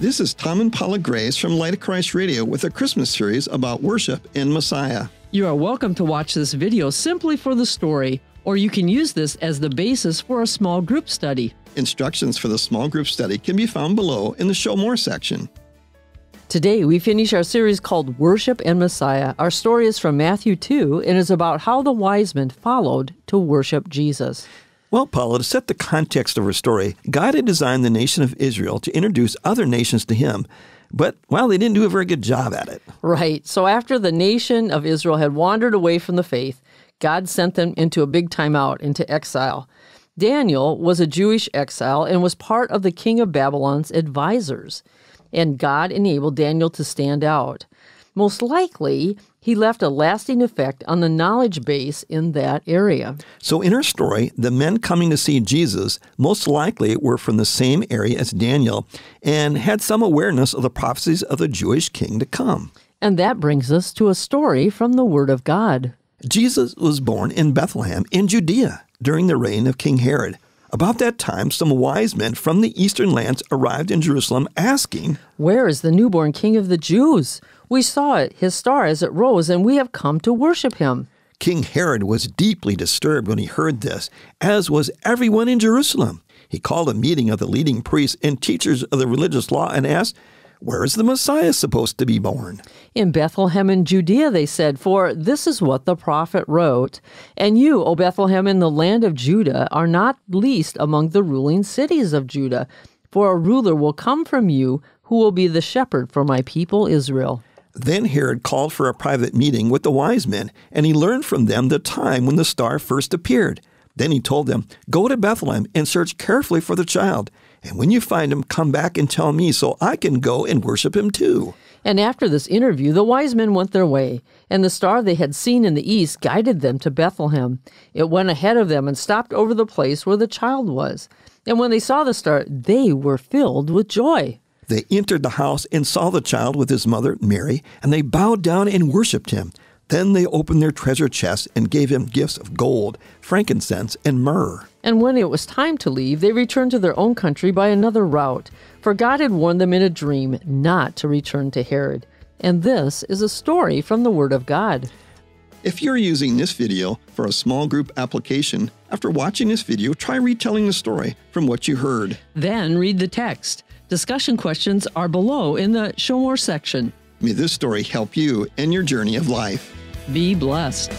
This is Tom and Paula Grace from Light of Christ Radio with a Christmas series about worship in Messiah. You are welcome to watch this video simply for the story, or you can use this as the basis for a small group study. Instructions for the small group study can be found below in the Show More section. Today, we finish our series called Worship and Messiah. Our story is from Matthew 2 and is about how the wise men followed to worship Jesus. Well, Paula, to set the context of our story, God had designed the nation of Israel to introduce other nations to Him, but, well, they didn't do a very good job at it. Right. So after the nation of Israel had wandered away from the faith, God sent them into a big timeout, into exile. Daniel was a Jewish exile and was part of the king of Babylon's advisors, and God enabled Daniel to stand out. Most likely, he left a lasting effect on the knowledge base in that area. So in our story, the men coming to see Jesus most likely were from the same area as Daniel and had some awareness of the prophecies of the Jewish king to come. And that brings us to a story from the Word of God. Jesus was born in Bethlehem in Judea during the reign of King Herod. About that time, some wise men from the eastern lands arrived in Jerusalem asking, "Where is the newborn King of the Jews? We saw it, his star as it rose, and we have come to worship him." King Herod was deeply disturbed when he heard this, as was everyone in Jerusalem. He called a meeting of the leading priests and teachers of the religious law and asked, "Where is the Messiah supposed to be born?" "In Bethlehem in Judea," they said, "for this is what the prophet wrote. And you, O Bethlehem, in the land of Judah, are not least among the ruling cities of Judah, for a ruler will come from you who will be the shepherd for my people Israel." Then Herod called for a private meeting with the wise men, and he learned from them the time when the star first appeared. Then he told them, "Go to Bethlehem and search carefully for the child. And when you find him, come back and tell me so I can go and worship him too." And after this interview, the wise men went their way, and the star they had seen in the east guided them to Bethlehem. It went ahead of them and stopped over the place where the child was. And when they saw the star, they were filled with joy. They entered the house and saw the child with his mother, Mary, and they bowed down and worshipped him. Then they opened their treasure chests and gave him gifts of gold, frankincense, and myrrh. And when it was time to leave, they returned to their own country by another route, for God had warned them in a dream not to return to Herod. And this is a story from the Word of God. If you're using this video for a small group application, after watching this video, try retelling the story from what you heard. Then read the text. Discussion questions are below in the Show More section. May this story help you in your journey of life. Be blessed.